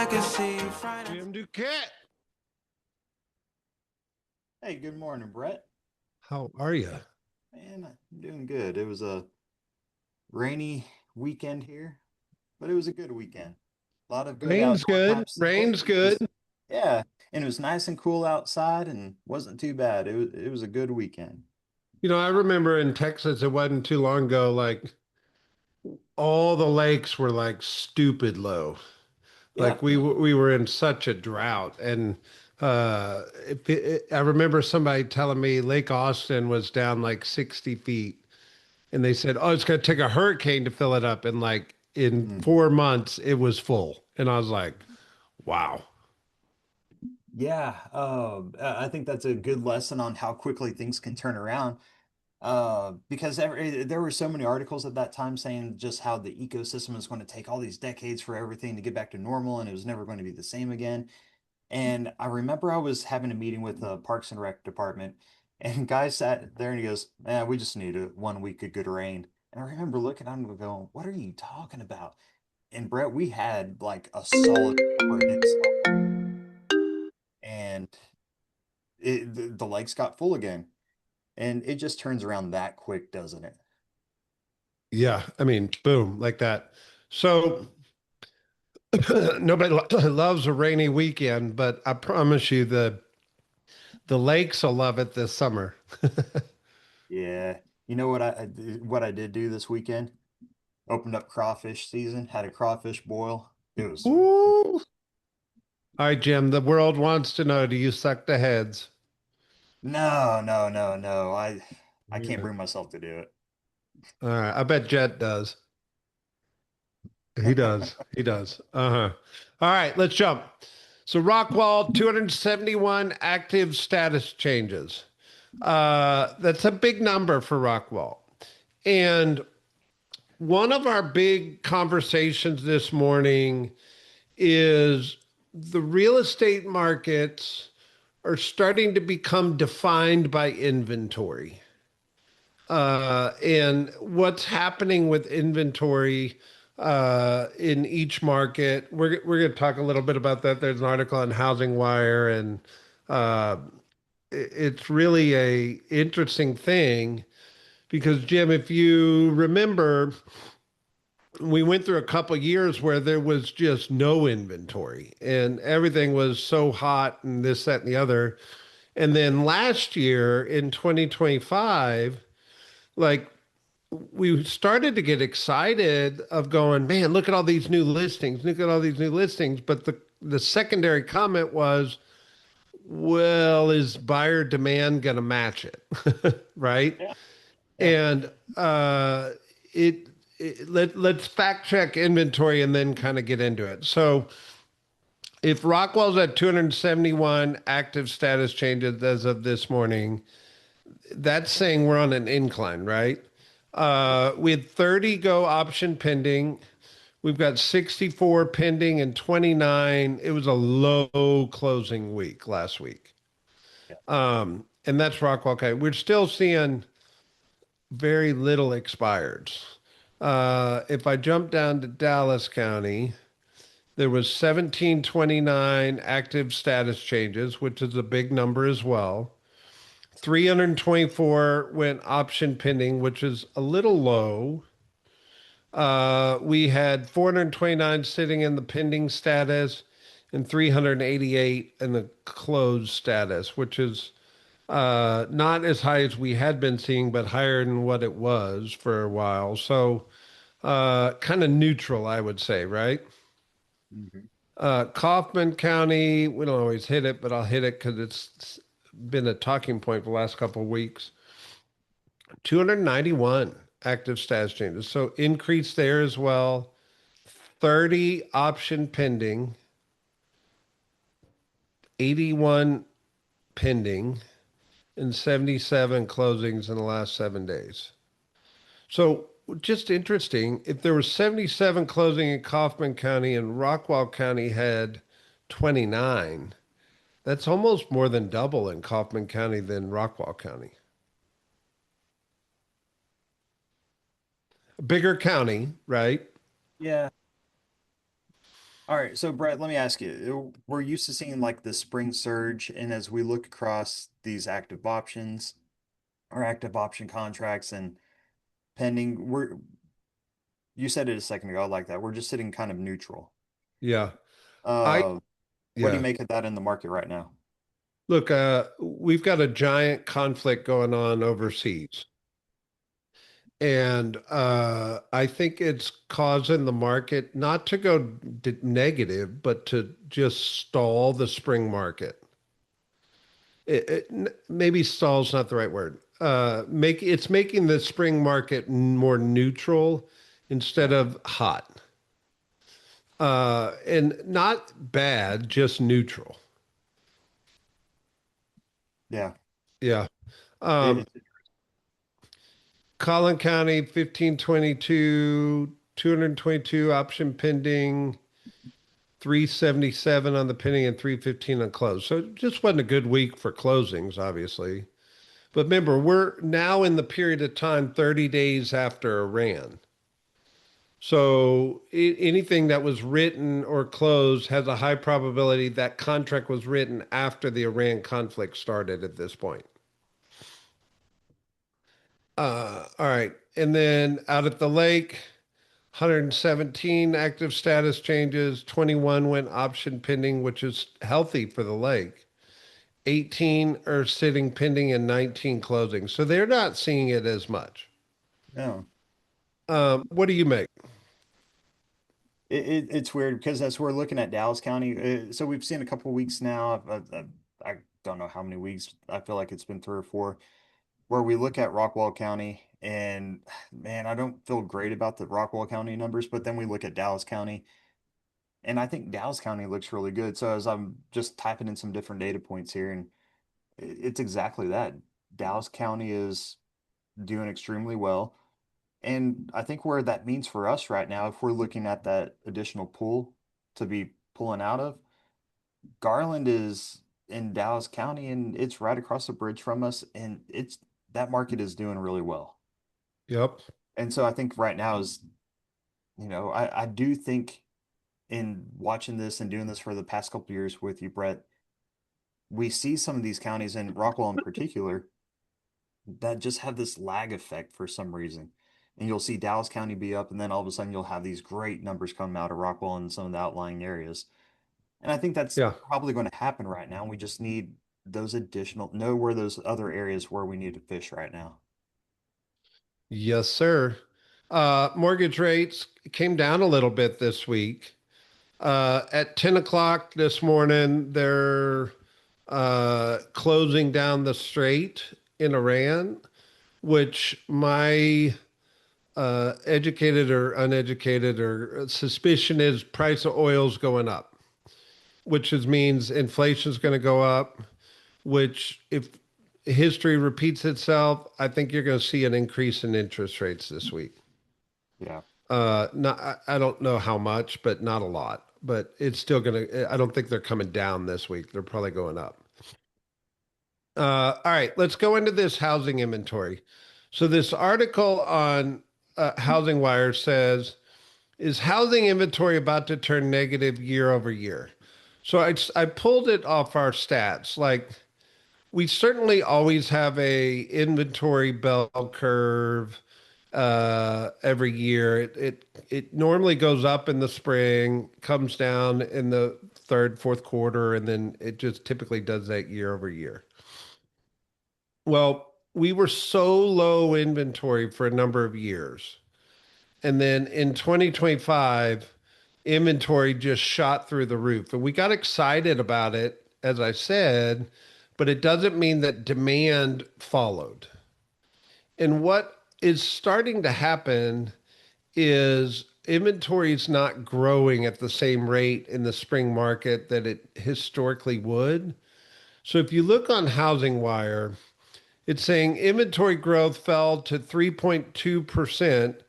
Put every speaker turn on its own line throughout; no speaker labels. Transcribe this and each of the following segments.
can see Friday.
Jim Duquette,
Hey, good morning, Brett.
how are you?
Man, I'm doing good. It was a rainy weekend here, but it was a good weekend. A lot of good
Rain's
outdoor
good.
time spent.
Rain's good.
Yeah, and it was nice and cool outside and wasn't too bad. It was a good weekend.
I remember in Texas, it wasn't too long ago, like all the lakes were like stupid low.
Yeah.
Like we were in such a drought. And I remember somebody telling me Lake Austin was down like 60 feet. And they said, oh, it's going to take a hurricane to fill it up. And like in
Mhm.
4 months, it was full. And I was like, wow.
Yeah, I think that's a good lesson on how quickly things can turn around. Because there were so many articles at that time saying just how the ecosystem is going to take all these decades for everything to get back to normal, and it was never going to be the same again. And I remember I was having a meeting with the Parks and Rec department, and guy sat there and he goes, "Yeah, we just need 1 week of good rain." And I remember looking at him and going, "What are you talking about?" And Brett, we had like a solid 4 inch, and the lakes got full again, and it just turns around that quick, doesn't it?
Yeah. I mean, boom, like that. So nobody loves a rainy weekend, but I promise you the lakes will love it this summer.
Yeah. You know what I did do this weekend? Opened up crawfish season, had a crawfish boil. It was
Ooh. All right, Jim, the world wants to know, do you suck the heads?
no, no, no, no. I can't
Yeah.
bring myself to do
All right. I bet Jet does. He
it.
does. He does. Uh-huh. All right, let's jump. So Rockwall, 271 active status changes. That's a big number for Rockwall. And one of our big conversations this morning is the real estate markets are starting to become defined by inventory. And what's happening with inventory in each market. We're going to talk a little bit about that. There's an article on Housing Wire, and uh, it's really a interesting thing because Jim, if you remember, we went through a couple years where there was just no inventory and everything was so hot and this, that, and the other. And then last year in 2025, like we started to get excited of going, man, look at all these new listings, look at all these new listings. But the secondary comment was, well, is buyer demand going to match it? Right.
Yeah, yeah.
And it, let's fact check inventory and then kind of get into it. So if Rockwell's at 271 active status changes as of this morning, that's saying we're on an incline, right? We had 30 go option pending. We've got 64 pending and 29. It was a low closing week last week.
Yeah.
And that's Rockwell County. We're still seeing very little expireds. If I jump down to Dallas County, there was 1729 active status changes, which is a big number as well. 324 went option pending, which is a little low. We had 429 sitting in the pending status and 388 in the closed status, which is not as high as we had been seeing, but higher than what it was for a while. So kind of neutral, I would say, right?
Mhm.
Kaufman County, we don't always hit it, but I'll hit it because it's been a talking point for the last couple of weeks. 291 active status changes. So increase there as well. 30 option pending, 81 pending, and 77 closings in the last 7 days. So just interesting, if there were 77 closing in Kaufman County and Rockwall County had 29, that's almost more than double in Kaufman County than Rockwall County. A bigger county, right?
Yeah. All right, so Brett, let me ask you. We're used to seeing like the spring surge, and as we look across these active options or active option contracts and pending, you said it a second ago, I like that. We're just sitting kind of neutral.
Yeah. I
Uh, what do you
yeah.
make of that in the market right now?
Look, we've got a giant conflict going on overseas. And I think it's causing the market not to go negative, but to just stall the spring market. Maybe stall's not the right word. It's making the spring market more neutral instead
Yeah,
of hot. And not bad, just neutral.
yeah.
Yeah. Um,
It,
Collin County, 1522, 222 option pending, 377 on the pending, and 315 on close. So it just wasn't a good week for closings, obviously. But remember, we're now in the period of time 30 days after Iran. So anything that was written or closed has a high probability that contract was written after the Iran conflict started at this point. All right. And then out at the lake, 117 active status changes, 21 went option pending, which is healthy for the lake. 18 are sitting pending and 19 closing. So they're not seeing it as much.
no.
What do you make?
It's weird because as we're looking at Dallas County, so we've seen a couple weeks now. I don't know how many weeks. I feel like it's been three or four, where we look at Rockwall County, and man, I don't feel great about the Rockwall County numbers. But then we look at Dallas County, and I think Dallas County looks really good. So as I'm just typing in some different data points here, and it's exactly that. Dallas County is doing extremely well. And I think where that means for us right now, if we're looking at that additional pool to be pulling out of, Garland is in Dallas County and it's right across the bridge from us. And it's that market is doing really well.
Yep.
And so I think right now is, I do think in watching this and doing this for the past couple of years with you, Brett, we see some of these counties and Rockwell in particular that just have this lag effect for some reason. And you'll see Dallas County be up, and then all of a sudden you'll have these great numbers come out of Rockwell and some of the outlying areas. And I think that's
Yeah.
probably going to happen right now. We just need those additional, know where those other areas where we need to fish right now.
Yes, sir. Mortgage rates came down a little bit this week. At 10 o'clock this morning, they're closing down the strait in Iran, which my educated or uneducated or suspicion is price of oil is going up, which means inflation is going to go up, which if history repeats itself, I think you're going to see an increase in interest rates this week.
Yeah.
Not, I don't know how much, but not a lot. But it's still going to, I don't think they're coming down this week. They're probably going up. All right, let's go into this housing inventory. So, this article on Housing Wire says, is housing inventory about to turn negative year over year? So, I pulled it off our stats. Like, we certainly always have a inventory bell curve every year. It normally goes up in the spring, comes down in the third, fourth quarter, and then it just typically does that year over year. Well, we were so low inventory for a number of years. And then in 2025, inventory just shot through the roof. And we got excited about it, as I said, but it doesn't mean that demand followed. And what is starting to happen is inventory is not growing at the same rate in the spring market that it historically would. So if you look on Housing Wire, it's saying inventory growth fell to 3.2%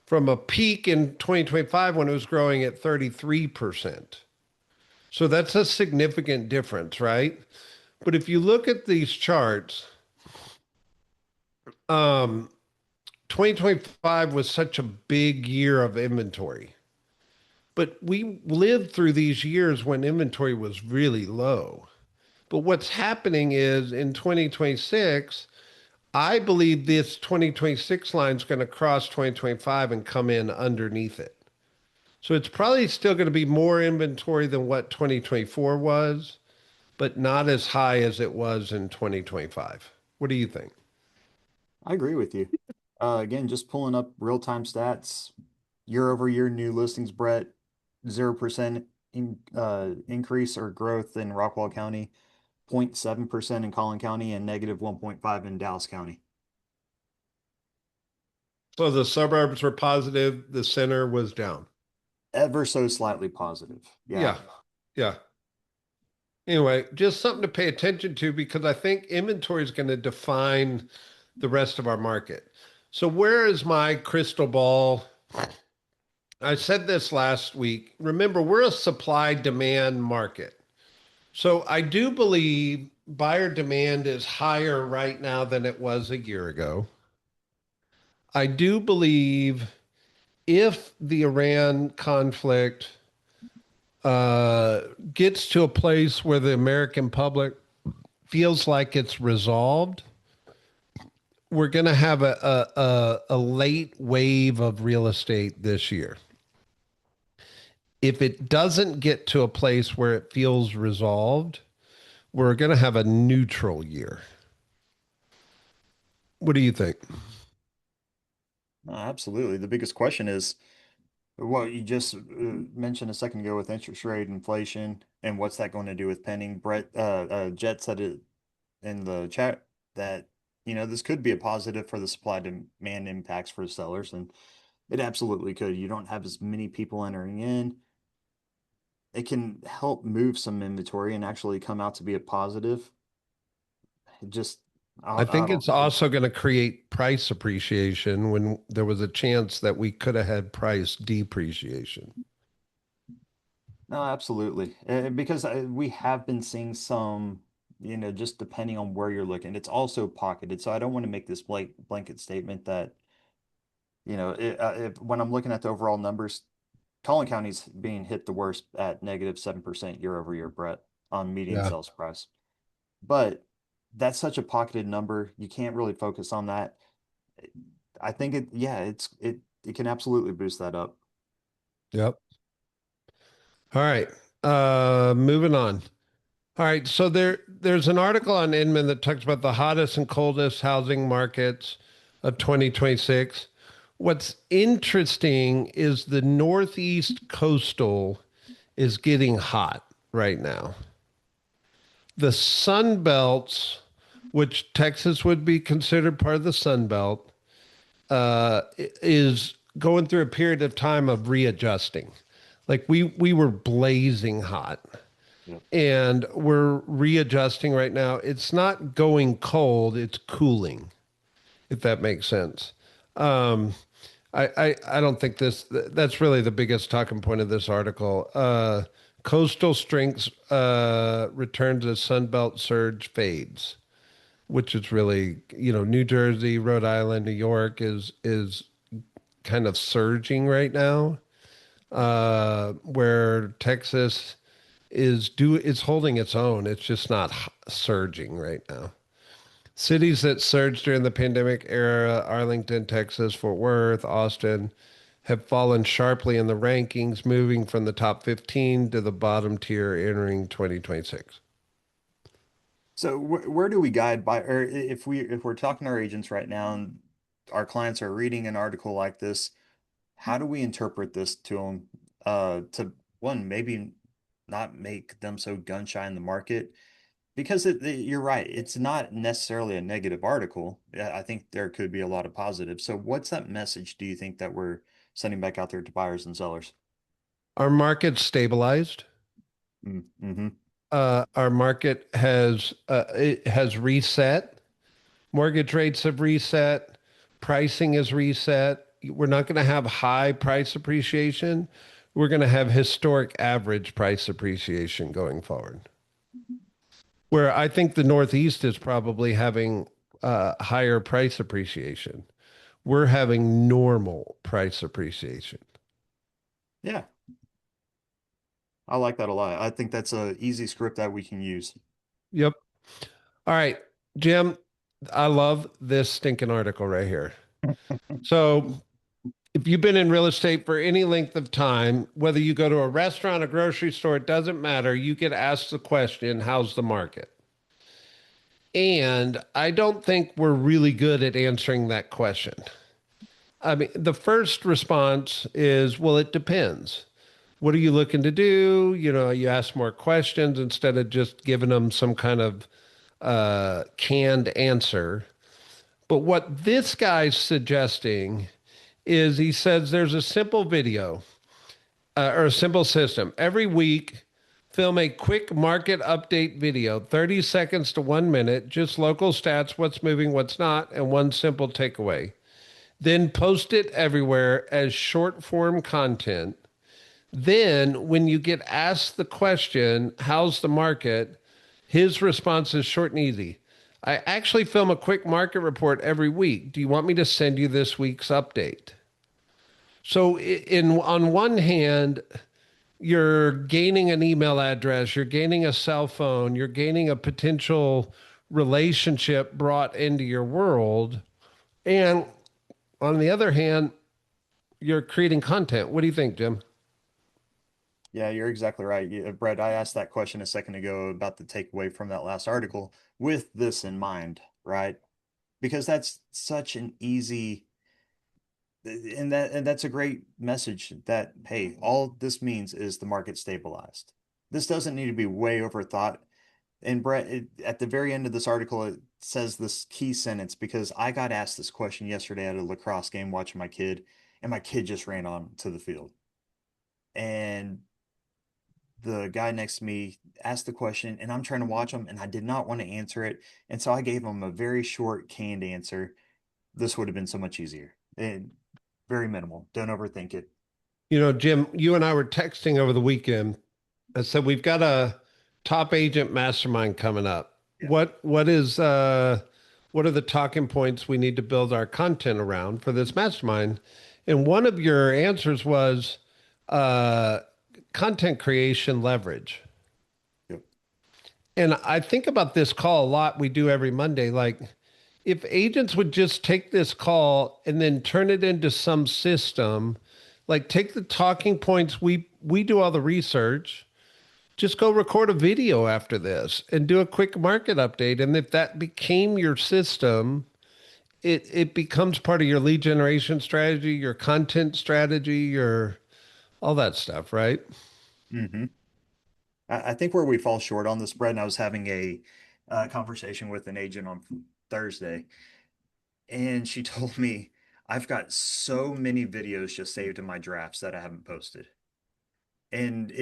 from a peak in 2025 when it was growing at 33%. So that's a significant difference, right? But if you look at these charts, um, 2025 was such a big year of inventory. But we lived through these years when inventory was really low. But what's happening is in 2026, I believe this 2026 line is going to cross 2025 and come in underneath it. So it's probably still going to be more inventory than what 2024 was, but not as high as it was in 2025. What do you think?
I agree with you. Again, just pulling up real-time stats, year over year new listings, Brett, 0% increase or growth in Rockwall County, 0.7% in Collin County, and negative 1.5 in Dallas County.
So the suburbs were positive, the center was down.
Ever so slightly positive. Yeah.
Yeah. Yeah. Anyway, just something to pay attention to because I think inventory is going to define the rest of our market. So, where is my crystal ball? I said this last week. Remember, we're a supply demand market. So, I do believe buyer demand is higher right now than it was a year ago. I do believe if the Iran conflict uh, gets to a place where the American public feels like it's resolved, we're going to have a late wave of real estate this year. If it doesn't get to a place where it feels resolved, we're going to have a neutral year. What do you think?
Absolutely. The biggest question is what you just mentioned a second ago with interest rate inflation and what's that going to do with pending. Jet said it in the chat that, this could be a positive for the supply demand impacts for sellers, and it absolutely could. You don't have as many people entering in. It can help move some inventory and actually come out to be a positive. It just,
I
I
think
don't
it's
know.
also going to create price appreciation when there was a chance that we could have had price depreciation.
No, absolutely. Because we have been seeing some, just depending on where you're looking, it's also pocketed. So I don't want to make this blanket statement that, when I'm looking at the overall numbers, Collin County's being hit the worst at negative 7% year over year, Brett, on median
Yeah.
sales price. But that's such a pocketed number. You can't really focus on that. I think yeah, it can absolutely boost that up.
Yep. All right. Moving on. All right, so there's an article on Inman that talks about the hottest and coldest housing markets of 2026. What's interesting is the Northeast coastal is getting hot right now. The Sun Belts, which Texas would be considered part of the Sun Belt, is going through a period of time of readjusting. Like we were blazing hot
Yep.
and we're readjusting right now. It's not going cold, it's cooling, if that makes sense. Um, I don't think that's really the biggest talking point of this article. Coastal strengths return to Sunbelt surge fades, which is really, New Jersey, Rhode Island, New York is kind of surging right now, where Texas is holding its own. It's just not surging right now. Cities that surged during the pandemic era, Arlington, Texas, Fort Worth, Austin, have fallen sharply in the rankings, moving from the top 15 to the bottom tier entering 2026.
So where do we guide by, or if we're talking to our agents right now and our clients are reading an article like this, how do we interpret this to them? To one, maybe not make them so gun shy in the market because you're right, it's not necessarily a negative article. Yeah, I think there could be a lot of positives. So what's that message do you think that we're sending back out there to buyers and sellers?
Our market stabilized.
Mm-hmm.
Our market has reset. Mortgage rates have reset. Pricing is reset. We're not going to have high price appreciation. We're going to have historic average price appreciation going forward. Where I think the Northeast is probably having higher price appreciation. We're having normal price appreciation.
Yeah. I like that a lot. I think that's a easy script that we can use.
Yep. All right, Jim, I love this stinking article right here. So, if you've been in real estate for any length of time, whether you go to a restaurant, a grocery store, it doesn't matter. You get asked the question, how's the market? And I don't think we're really good at answering that question. I mean, the first response is, well, it depends. What are you looking to do? You know, you ask more questions instead of just giving them some kind of canned answer. But what this guy's suggesting is he says there's a simple video or a simple system. Every week, film a quick market update video, 30 seconds to 1 minute, just local stats, what's moving, what's not, and one simple takeaway. Then post it everywhere as short form content. Then, when you get asked the question, how's the market? His response is short and easy. I actually film a quick market report every week. Do you want me to send you this week's update? So, in on one hand, you're gaining an email address, you're gaining a cell phone, you're gaining a potential relationship brought into your world. And on the other hand, you're creating content. What do you think, Jim?
Yeah, you're exactly right. Brett, I asked that question a second ago about the takeaway from that last article with this in mind, right? Because that's such an easy and that's a great message that hey, all this means is the market stabilized. This doesn't need to be way overthought. And Brett, at the very end of this article, it says this key sentence because I got asked this question yesterday at a lacrosse game watching my kid, and my kid just ran on to the field. And the guy next to me asked the question, and I'm trying to watch him, and I did not want to answer it. And so I gave him a very short, canned answer. This would have been so much easier and very minimal. Don't overthink it.
You know, Jim, you and I were texting over the weekend. I said we've got a top agent mastermind coming up.
Yeah.
What are the talking points we need to build our content around for this mastermind? And one of your answers was uh content creation leverage.
Yep.
And I think about this call a lot we do every Monday. Like, if agents would just take this call and then turn it into some system, like take the talking points, we do all the research, just go record a video after this and do a quick market update. And if that became your system, it becomes part of your lead generation strategy, your content strategy, your all that stuff, right?
Mm-hmm. I think where we fall short on this, Brett, and I was having a conversation with an agent on Thursday, and she told me I've got so many videos just saved in my drafts that I haven't posted. And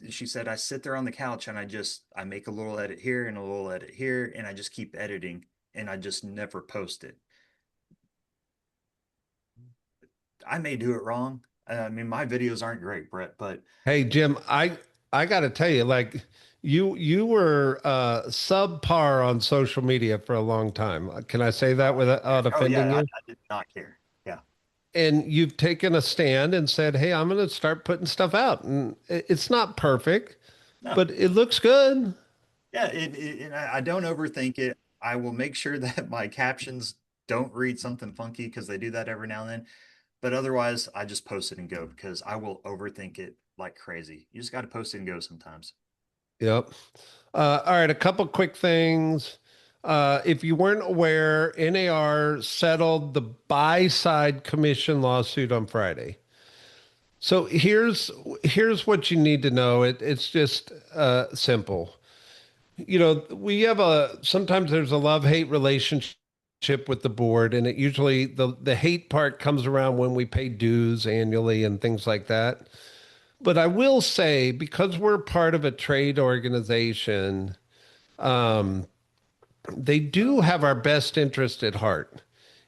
she said, I sit there on the couch and I make a little edit here and a little edit here, and I just keep editing and I just never post it. I may do it wrong. I mean, my videos aren't great, Brett, but
Hey Jim, I got to tell you, like you were subpar on social media for a long time. Can I say that without
oh yeah,
offending you?
I did not care. Yeah.
And you've taken a stand and said, "Hey, I'm going to start putting stuff out." And it's not perfect,
No.
but it looks good.
Yeah, and I don't overthink it. I will make sure that my captions don't read something funky because they do that every now and then. But otherwise, I just post it and go because I will overthink it like crazy. You just got to post it and go sometimes.
Yep. All right, a couple quick things. If you weren't aware, NAR settled the buy side commission lawsuit on Friday. So here's what you need to know. It's just simple. You know, we have a sometimes there's a love-hate relationship with the board, and it usually the hate part comes around when we pay dues annually and things like that. But I will say, because we're part of a trade organization, they do have our best interest at heart.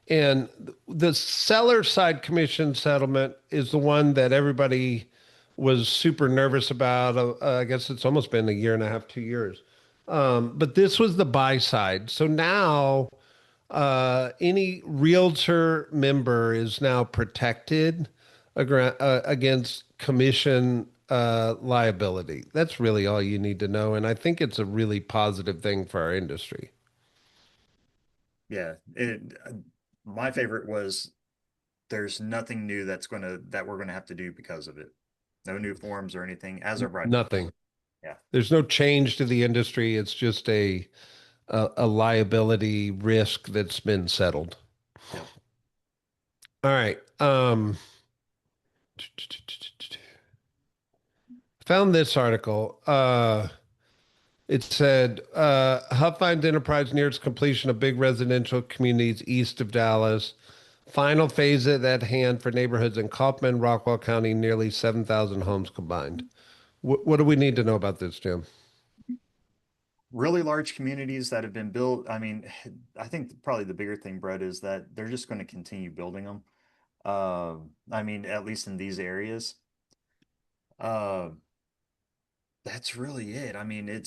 And the seller side commission settlement is the one that everybody was super nervous about. I guess it's almost been a year and a half, 2 years. But this was the buy side. So now any realtor member is now protected against commission liability. That's really all you need to know. And I think it's a really positive thing for our industry.
Yeah, my favorite was there's nothing new that we're gonna have to do because of it. No new forms or anything as of right now.
Nothing.
Yeah.
There's no change to the industry. It's just a liability risk that's been settled.
Yep.
All right. Found this article. It said Huffines Enterprise nears completion of big residential communities east of Dallas. Final phase at hand for neighborhoods in Kaufman and Rockwall County, nearly 7,000 homes combined. What do we need to know about this, Jim?
Really large communities that have been built. I mean, I think probably the bigger thing, Brett, is that they're just going to continue building them. I mean, at least in these areas. Uh, that's really it. I mean,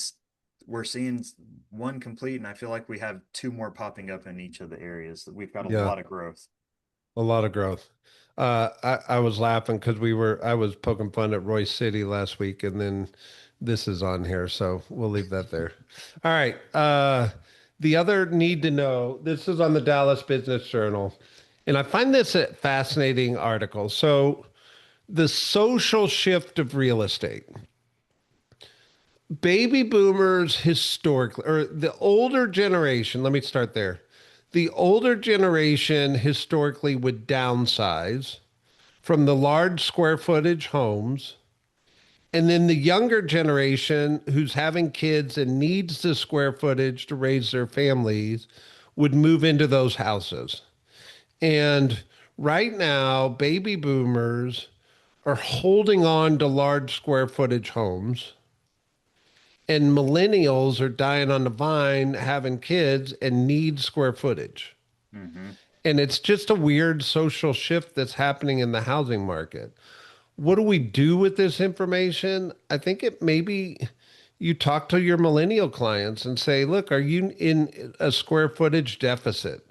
we're seeing one complete, and I feel like we have two more popping up in each of the areas. We've got a
Yeah,
lot of growth.
a lot of growth. I was laughing because I was poking fun at Royce City last week, and then this is on here, so we'll leave that there. All right. The other need to know, this is on the Dallas Business Journal, and I find this a fascinating article. So, the social shift of real estate. Baby boomers historically, or the older generation, let me start there. The older generation historically would downsize from the large square footage homes. And then the younger generation who's having kids and needs the square footage to raise their families would move into those houses. And right now, baby boomers are holding on to large square footage homes, and millennials are dying on the vine, having kids, and need square footage.
Hmm.
And it's just a weird social shift that's happening in the housing market. What do we do with this information? I think it maybe you talk to your millennial clients and say, look, are you in a square footage deficit?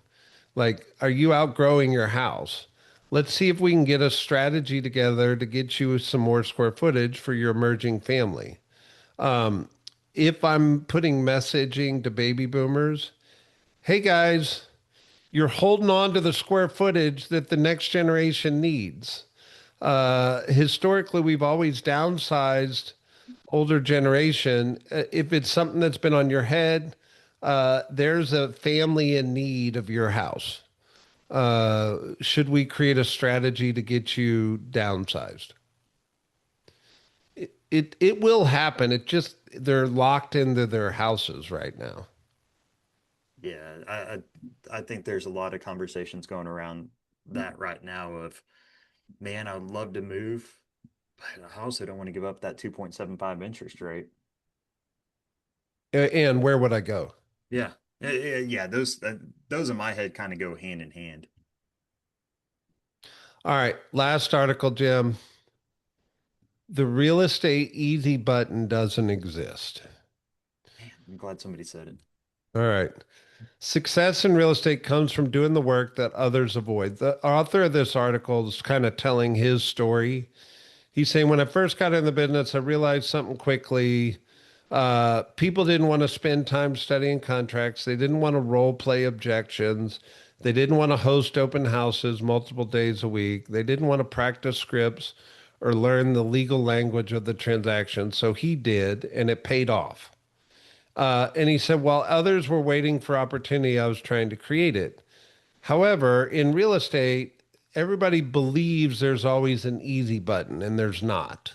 Like, are you outgrowing your house? Let's see if we can get a strategy together to get you some more square footage for your emerging family. Um, if I'm putting messaging to baby boomers, hey guys, you're holding on to the square footage that the next generation needs. Historically, we've always downsized older generation. If it's something that's been on your head, there's a family in need of your house. Should we create a strategy to get you downsized? It will happen. It just they're locked into their houses right now.
Yeah, I think there's a lot of conversations going around that right now of, man, I would love to move, but I also don't want to give up that 2.75 interest rate.
And where would I go?
Yeah. Yeah, those in my head kind of go hand in hand.
All right, last article, Jim. The real estate easy button doesn't exist.
Man, I'm glad somebody said it.
All right. Success in real estate comes from doing the work that others avoid. The author of this article is kind of telling his story. He's saying, when I first got in the business, I realized something quickly. People didn't want to spend time studying contracts. They didn't want to role play objections. They didn't want to host open houses multiple days a week. They didn't want to practice scripts or learn the legal language of the transaction. So he did, and it paid off. And he said, while others were waiting for opportunity, I was trying to create it. However, in real estate, everybody believes there's always an easy button, and there's not.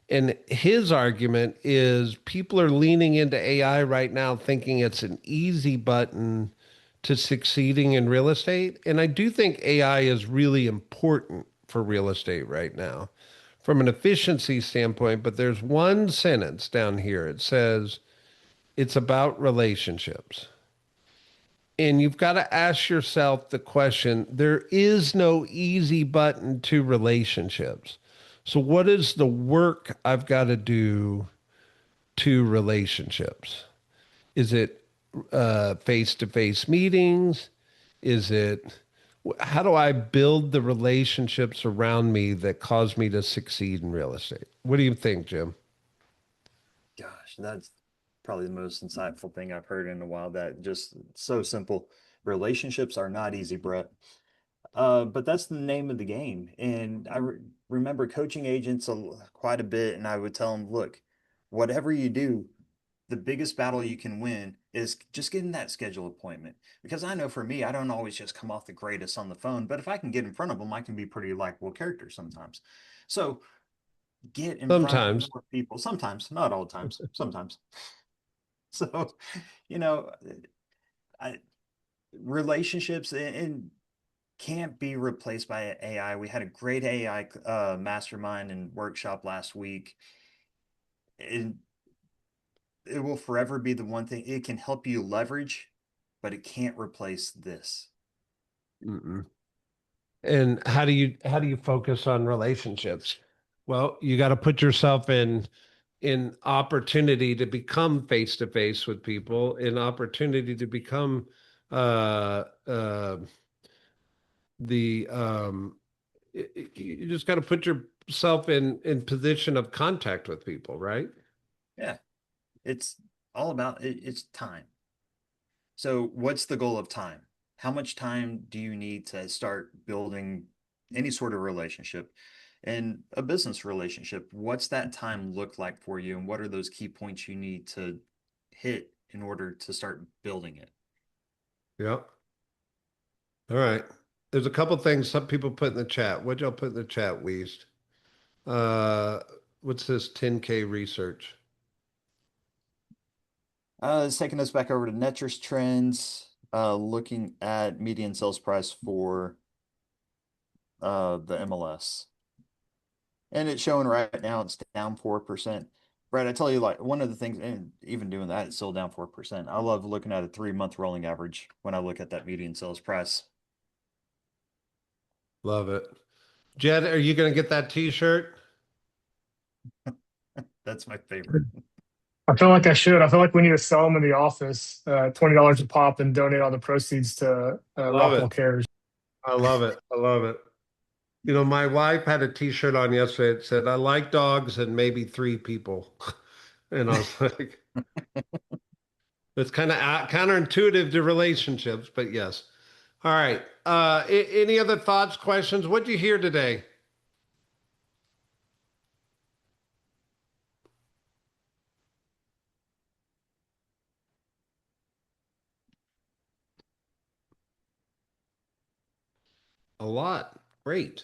And his argument is people are leaning into AI right now, thinking it's an easy button to succeeding in real estate. And I do think AI is really important for real estate right now from an efficiency standpoint. But there's one sentence down here. It says, it's about relationships. And you've got to ask yourself the question, there is no easy button to relationships. So, what is the work I've got to do to relationships? Is it face to face meetings? Is it How do I build the relationships around me that cause me to succeed in real estate? What do you think, Jim?
Gosh, that's probably the most insightful thing I've heard in a while. That just so simple. Relationships are not easy, Brett. But that's the name of the game. And I remember coaching agents quite a bit, and I would tell them, look, whatever you do, the biggest battle you can win is just getting that scheduled appointment. Because I know for me, I don't always just come off the greatest on the phone, but if I can get in front of them, I can be pretty likable character sometimes. So get in front of
Sometimes.
more people. Sometimes, not all the times, sometimes. So, you know, I, relationships and can't be replaced by AI. We had a great AI mastermind and workshop last week. And it will forever be the one thing it can help you leverage, but it can't replace this.
Mm-mm. And how do you focus on relationships? Well, you got to put yourself in opportunity to become face to face with people, in opportunity to become uh uh the you just got to put yourself in position of contact with people, right?
Yeah, it's all about it's time. So, what's the goal of time? How much time do you need to start building any sort of relationship? And a business relationship, what's that time look like for you? And what are those key points you need to hit in order to start building it?
Yeah. All right. There's a couple things some people put in the chat. What'd y'all put in the chat, Weast? Uh, what's this 10K research?
It's taking us back over to Netris trends, looking at median sales price for the MLS. And it's showing right now it's down 4%. Brad, I tell you, like one of the things, and even doing that, it's still down 4%. I love looking at a 3 month rolling average when I look at that median sales price.
Love it. Jed, are you going to get that t-shirt?
That's my favorite.
I feel like I should. I feel like we need to sell them in the office, $20 a pop, and donate all the proceeds to
Love
Rockwall
it.
Cares.
I love it. I love it. You know, my wife had a t-shirt on yesterday. It said, I like dogs and maybe three people. And I was like, it's kind of counterintuitive to relationships, but yes. All right. Any other thoughts, questions? What'd you hear today? A lot. Great.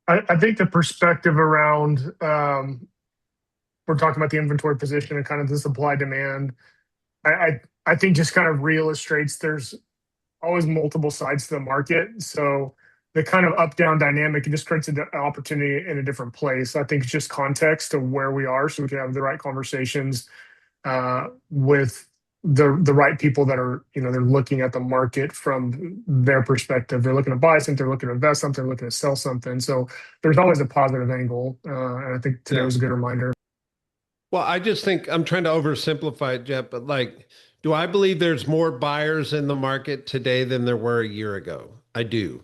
I think the perspective around we're talking about the inventory position and kind of the supply demand. I think just kind of illustrates there's always multiple sides to the market. So the kind of up down dynamic it just creates an opportunity in a different place. I think it's just context of where we are, so we can have the right conversations with the right people that are they're looking at the market from their perspective. They're looking to buy something, they're looking to invest something, they're looking to sell something. So there's always a positive angle, and I think today
Yeah.
was a good reminder.
Well, I just think I'm trying to oversimplify it, Jeff, but like, do I believe there's more buyers in the market today than there were a year ago? I do.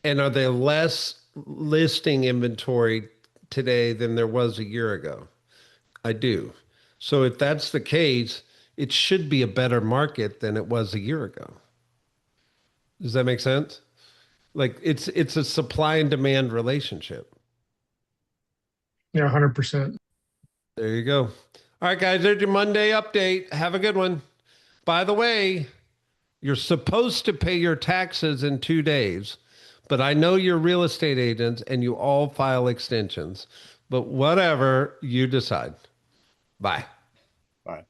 And are there less listing inventory today than there was a year ago? I do. So if that's the case, it should be a better market than it was a year ago. Does that make sense? Like it's a supply and demand relationship.
Yeah, 100%.
There you go. All right, guys, there's your Monday update. Have a good one. By the way, you're supposed to pay your taxes in 2 days, but I know you're real estate agents and you all file extensions. But whatever you decide. Bye.
Bye.